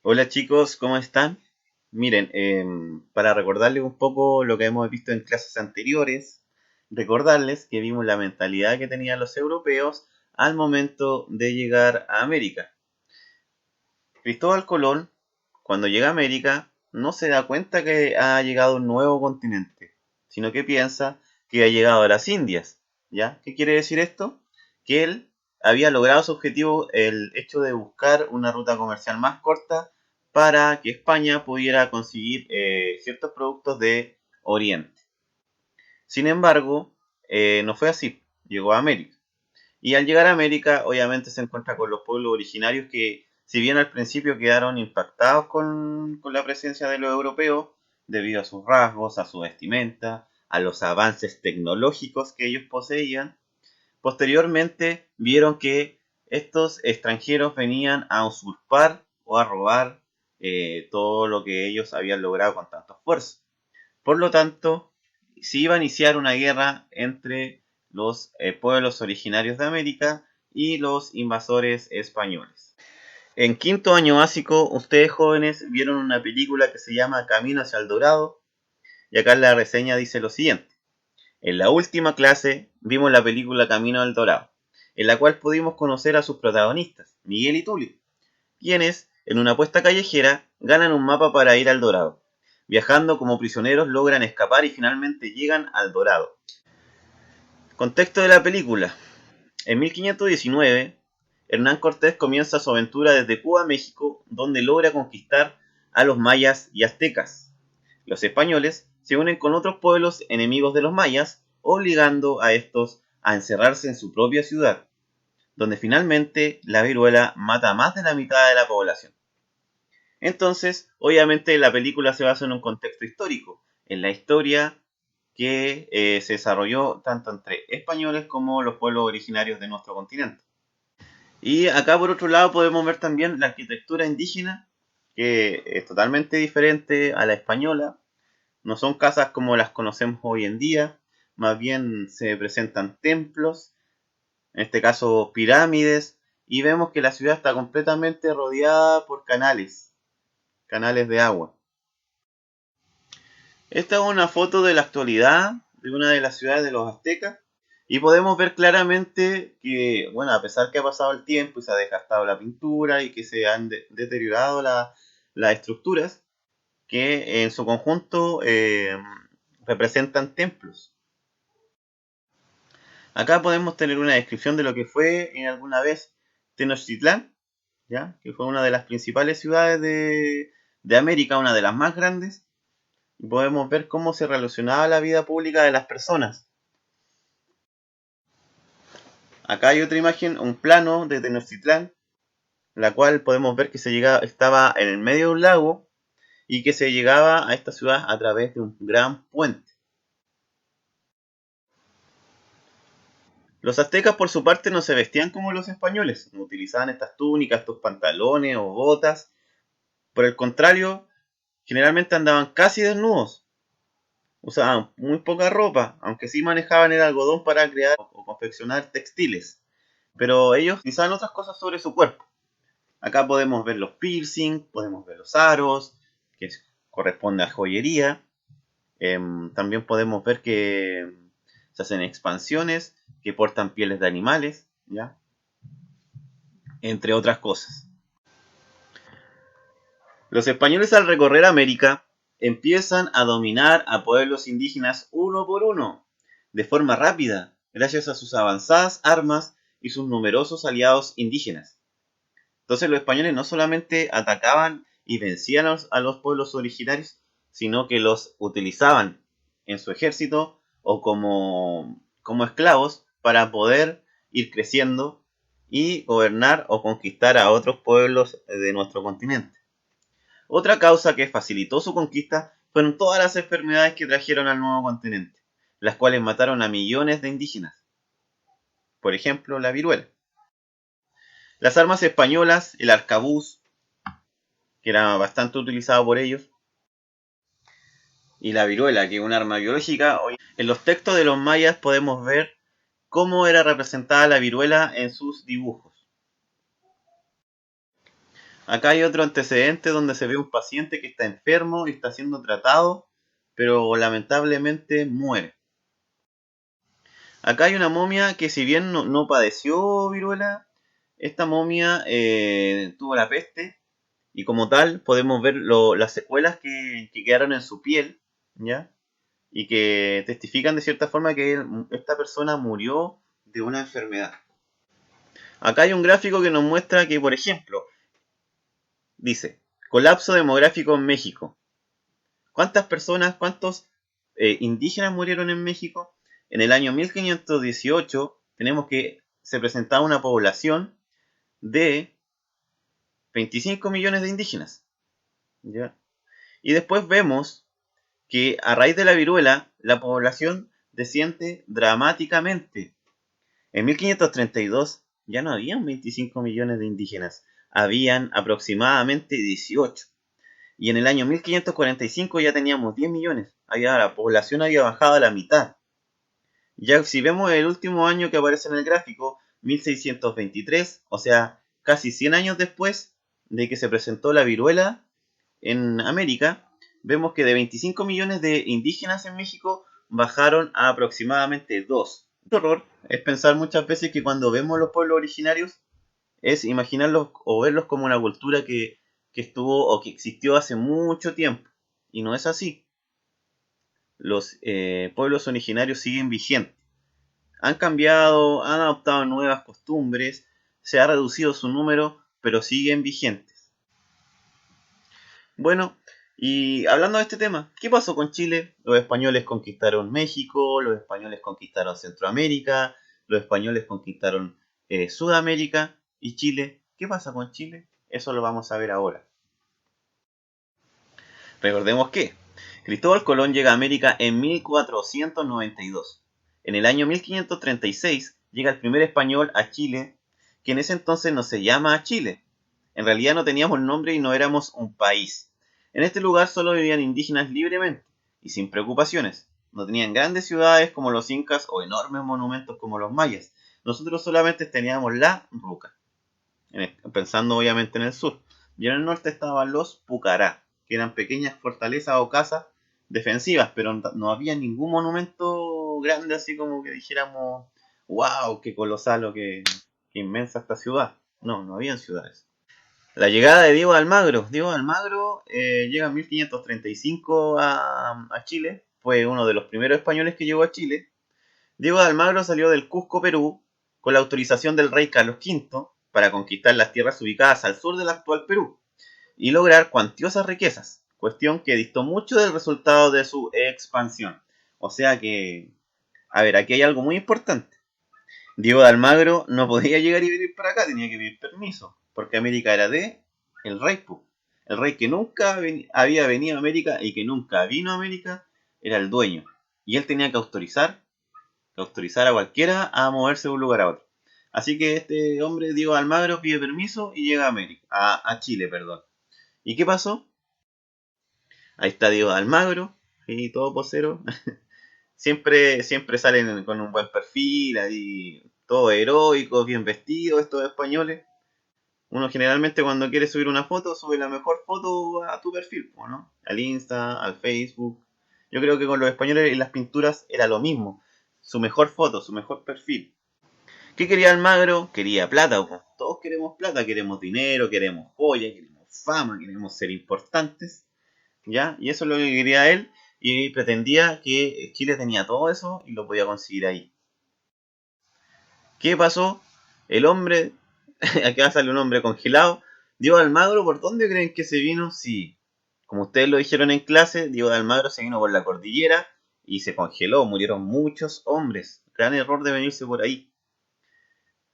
Hola chicos, ¿cómo están? Miren, para recordarles un poco lo que hemos visto en clases anteriores, recordarles que vimos la mentalidad que tenían los europeos al momento de llegar a América. Cristóbal Colón, cuando llega a América, no se da cuenta que ha llegado un nuevo continente, sino que piensa que ha llegado a las Indias. ¿Ya? ¿Qué quiere decir esto? Que él había logrado su objetivo, el hecho de buscar una ruta comercial más corta para que España pudiera conseguir ciertos productos de Oriente. Sin embargo, no fue así. Llegó a América. Y al llegar a América, obviamente se encuentra con los pueblos originarios que, si bien al principio quedaron impactados con la presencia de los europeos, debido a sus rasgos, a su vestimenta, a los avances tecnológicos que ellos poseían, posteriormente vieron que estos extranjeros venían a usurpar o a robar todo lo que ellos habían logrado con tanto esfuerzo. Por lo tanto, se iba a iniciar una guerra entre los pueblos originarios de América y los invasores españoles. En quinto año básico, ustedes jóvenes vieron una película que se llama Camino hacia el Dorado, y acá en la reseña dice lo siguiente. En la última clase vimos la película Camino al Dorado, en la cual pudimos conocer a sus protagonistas, Miguel y Tulio, quienes, en una apuesta callejera, ganan un mapa para ir al Dorado. Viajando como prisioneros logran escapar y finalmente llegan al Dorado. Contexto de la película. En 1519, Hernán Cortés comienza su aventura desde Cuba a México, donde logra conquistar a los mayas y aztecas. Los españoles se unen con otros pueblos enemigos de los mayas, obligando a estos a encerrarse en su propia ciudad, donde finalmente la viruela mata a más de la mitad de la población. Entonces, obviamente la película se basa en un contexto histórico, en la historia que se desarrolló tanto entre españoles como los pueblos originarios de nuestro continente. Y acá por otro lado podemos ver también la arquitectura indígena, que es totalmente diferente a la española. No son casas como las conocemos hoy en día, más bien se presentan templos, en este caso pirámides, y vemos que la ciudad está completamente rodeada por canales de agua. Esta es una foto de la actualidad de una de las ciudades de los aztecas y podemos ver claramente que, bueno, a pesar que ha pasado el tiempo y se ha desgastado la pintura y que se han deteriorado las estructuras, que en su conjunto representan templos. Acá podemos tener una descripción de lo que fue en alguna vez Tenochtitlán, ¿ya? Que fue una de las principales ciudades de América, una de las más grandes, y podemos ver cómo se relacionaba la vida pública de las personas. Acá hay otra imagen, un plano de Tenochtitlán, la cual podemos ver que estaba en el medio de un lago y que se llegaba a esta ciudad a través de un gran puente. Los aztecas por su parte no se vestían como los españoles, no utilizaban estas túnicas, estos pantalones o botas. Por el contrario, generalmente andaban casi desnudos, usaban muy poca ropa, aunque sí manejaban el algodón para crear o confeccionar textiles. Pero ellos utilizaban otras cosas sobre su cuerpo. Acá podemos ver los piercing, podemos ver los aros, que corresponde a joyería. También podemos ver que se hacen expansiones, que portan pieles de animales, ¿ya? Entre otras cosas. Los españoles al recorrer América empiezan a dominar a pueblos indígenas uno por uno, de forma rápida, gracias a sus avanzadas armas y sus numerosos aliados indígenas. Entonces los españoles no solamente atacaban y vencían a los pueblos originarios, sino que los utilizaban en su ejército o como esclavos para poder ir creciendo y gobernar o conquistar a otros pueblos de nuestro continente. Otra causa que facilitó su conquista fueron todas las enfermedades que trajeron al nuevo continente, las cuales mataron a millones de indígenas. Por ejemplo, la viruela. Las armas españolas, el arcabuz, que era bastante utilizado por ellos, y la viruela, que es un arma biológica. En los textos de los mayas podemos ver cómo era representada la viruela en sus dibujos. Acá hay otro antecedente donde se ve un paciente que está enfermo y está siendo tratado, pero lamentablemente muere. Acá hay una momia que si bien no padeció viruela, esta momia tuvo la peste y como tal podemos ver las secuelas que quedaron en su piel, ¿ya? Y que testifican de cierta forma que esta persona murió de una enfermedad. Acá hay un gráfico que nos muestra que, por ejemplo, dice, colapso demográfico en México. ¿Cuántas personas, cuántos indígenas murieron en México? En el año 1518 tenemos que se presentaba una población de 25 millones de indígenas. ¿Ya? Y después vemos que a raíz de la viruela la población desciende dramáticamente. En 1532 ya no habían 25 millones de indígenas, habían aproximadamente 18. Y en el año 1545 ya teníamos 10 millones. La población había bajado a la mitad. Ya si vemos el último año que aparece en el gráfico, 1623, o sea, casi 100 años después de que se presentó la viruela en América, vemos que de 25 millones de indígenas en México bajaron a aproximadamente 2. El horror es pensar muchas veces que cuando vemos los pueblos originarios es imaginarlos o verlos como una cultura que estuvo o que existió hace mucho tiempo. Y no es así. Los pueblos originarios siguen vigentes. Han cambiado, han adoptado nuevas costumbres, se ha reducido su número, pero siguen vigentes. Bueno, y hablando de este tema, ¿qué pasó con Chile? Los españoles conquistaron México, los españoles conquistaron Centroamérica, los españoles conquistaron Sudamérica y Chile. ¿Qué pasa con Chile? Eso lo vamos a ver ahora. Recordemos que Cristóbal Colón llega a América en 1492. En el año 1536 llega el primer español a Chile, que en ese entonces no se llama Chile. En realidad no teníamos nombre y no éramos un país. En este lugar solo vivían indígenas libremente y sin preocupaciones. No tenían grandes ciudades como los incas o enormes monumentos como los mayas. Nosotros solamente teníamos la ruca, pensando obviamente en el sur. Y en el norte estaban los pucará, que eran pequeñas fortalezas o casas defensivas, pero no había ningún monumento grande así como que dijéramos, wow, qué colosal o qué inmensa esta ciudad. No, no habían ciudades. La llegada de Diego de Almagro. Diego de Almagro llega en 1535 a Chile. Fue uno de los primeros españoles que llegó a Chile. Diego de Almagro salió del Cusco, Perú, con la autorización del rey Carlos V para conquistar las tierras ubicadas al sur del actual Perú y lograr cuantiosas riquezas, cuestión que distó mucho del resultado de su expansión. O sea que, a ver, aquí hay algo muy importante. Diego de Almagro no podía llegar y venir para acá, tenía que pedir permiso, porque América era de el rey. El rey que nunca había venido a América y que nunca vino a América era el dueño. Y él tenía que autorizar a cualquiera a moverse de un lugar a otro. Así que este hombre, Diego de Almagro, pide permiso y llega a América, a Chile, perdón. ¿Y qué pasó? Ahí está Diego de Almagro, y todo posero. Siempre salen con un buen perfil, ahí todo heroico, bien vestidos estos españoles. Uno generalmente cuando quiere subir una foto, sube la mejor foto a tu perfil, ¿no? Al Insta, al Facebook. Yo creo que con los españoles y las pinturas era lo mismo. Su mejor foto, su mejor perfil. ¿Qué quería Almagro? Quería plata. Todos queremos plata, queremos dinero, queremos joya, queremos fama, queremos ser importantes. ¿Ya? Y eso es lo que quería él y pretendía que Chile tenía todo eso y lo podía conseguir ahí. ¿Qué pasó? El hombre, acá sale un hombre congelado, Diego de Almagro, ¿por dónde creen que se vino? Sí, como ustedes lo dijeron en clase, Diego de Almagro se vino por la cordillera y se congeló, murieron muchos hombres. Gran error de venirse por ahí.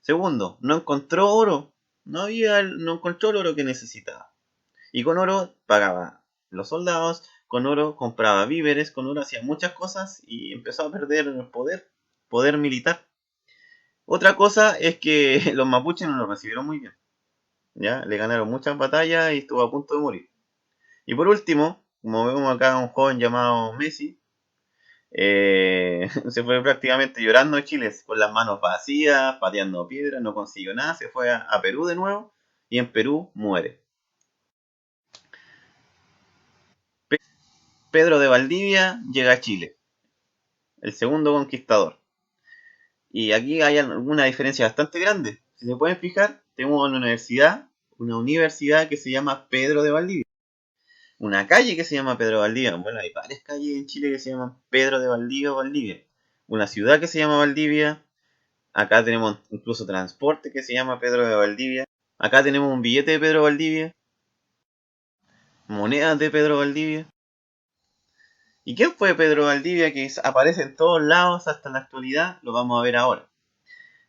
Segundo, no encontró oro, no encontró el oro que necesitaba. Y con oro pagaba los soldados, con oro compraba víveres, con oro hacía muchas cosas y empezó a perder el poder militar. Otra cosa es que los mapuches no lo recibieron muy bien. ¿Ya? Le ganaron muchas batallas y estuvo a punto de morir. Y por último, como vemos acá un joven llamado Messi, se fue prácticamente llorando a Chile con las manos vacías, pateando piedras, no consiguió nada, se fue a Perú de nuevo y en Perú muere. Pedro de Valdivia llega a Chile, el segundo conquistador. Y aquí hay alguna diferencia bastante grande. Si se pueden fijar, tenemos una universidad que se llama Pedro de Valdivia. Una calle que se llama Pedro de Valdivia. Bueno, hay varias calles en Chile que se llaman Pedro de Valdivia o Valdivia. Una ciudad que se llama Valdivia. Acá tenemos incluso transporte que se llama Pedro de Valdivia. Acá tenemos un billete de Pedro de Valdivia. Monedas de Pedro de Valdivia. ¿Y quién fue Pedro Valdivia que aparece en todos lados hasta la actualidad? Lo vamos a ver ahora.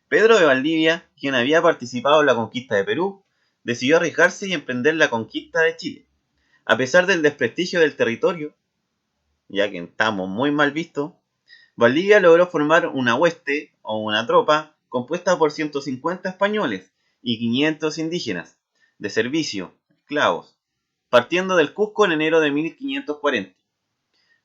Pedro de Valdivia, quien había participado en la conquista de Perú, decidió arriesgarse y emprender la conquista de Chile. A pesar del desprestigio del territorio, ya que estamos muy mal vistos, Valdivia logró formar una hueste o una tropa compuesta por 150 españoles y 500 indígenas de servicio, esclavos, partiendo del Cusco en enero de 1540.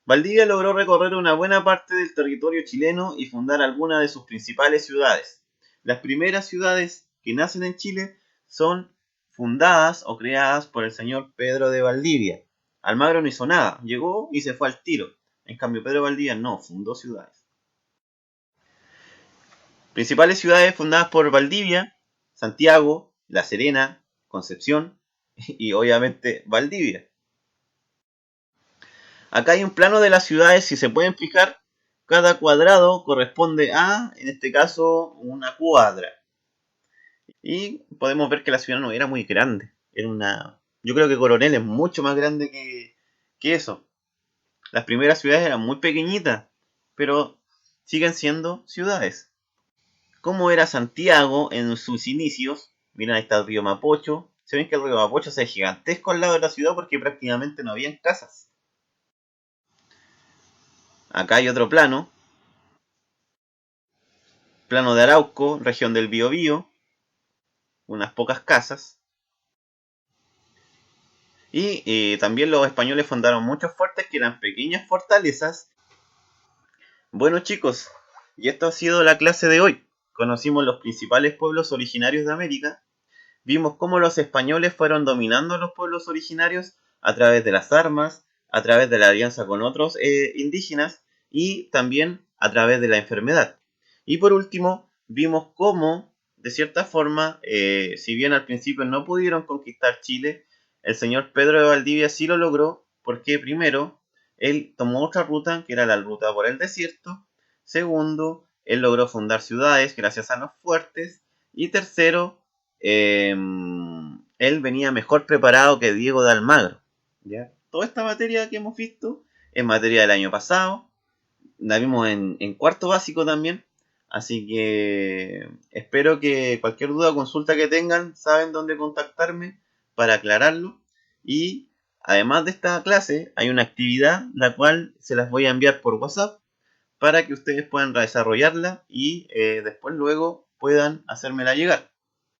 Valdivia logró recorrer una buena parte del territorio chileno y fundar algunas de sus principales ciudades. Las primeras ciudades que nacen en Chile son fundadas o creadas por el señor Pedro de Valdivia. Almagro no hizo nada, llegó y se fue al tiro. En cambio, Pedro de Valdivia no, fundó ciudades. Principales ciudades fundadas por Valdivia: Santiago, La Serena, Concepción y obviamente Valdivia. Acá hay un plano de las ciudades, si se pueden fijar, cada cuadrado corresponde a, en este caso, una cuadra. Y podemos ver que la ciudad no era muy grande. Yo creo que Coronel es mucho más grande que eso. Las primeras ciudades eran muy pequeñitas, pero siguen siendo ciudades. ¿Cómo era Santiago en sus inicios? Miren, ahí está el río Mapocho. Se ven que el río Mapocho es gigantesco al lado de la ciudad porque prácticamente no habían casas. Acá hay otro plano de Arauco, región del Biobío, unas pocas casas. Y también los españoles fundaron muchos fuertes que eran pequeñas fortalezas. Bueno chicos, y esto ha sido la clase de hoy. Conocimos los principales pueblos originarios de América. Vimos cómo los españoles fueron dominando a los pueblos originarios a través de las armas, a través de la alianza con otros indígenas y también a través de la enfermedad. Y por último, vimos cómo, de cierta forma, si bien al principio no pudieron conquistar Chile, el señor Pedro de Valdivia sí lo logró porque primero, él tomó otra ruta, que era la ruta por el desierto. Segundo, él logró fundar ciudades gracias a los fuertes. Y tercero, él venía mejor preparado que Diego de Almagro. ¿Ya? Toda esta materia que hemos visto es materia del año pasado, la vimos en cuarto básico también, así que espero que cualquier duda o consulta que tengan, saben dónde contactarme para aclararlo. Y además de esta clase, hay una actividad la cual se las voy a enviar por WhatsApp para que ustedes puedan desarrollarla y después luego puedan hacérmela llegar.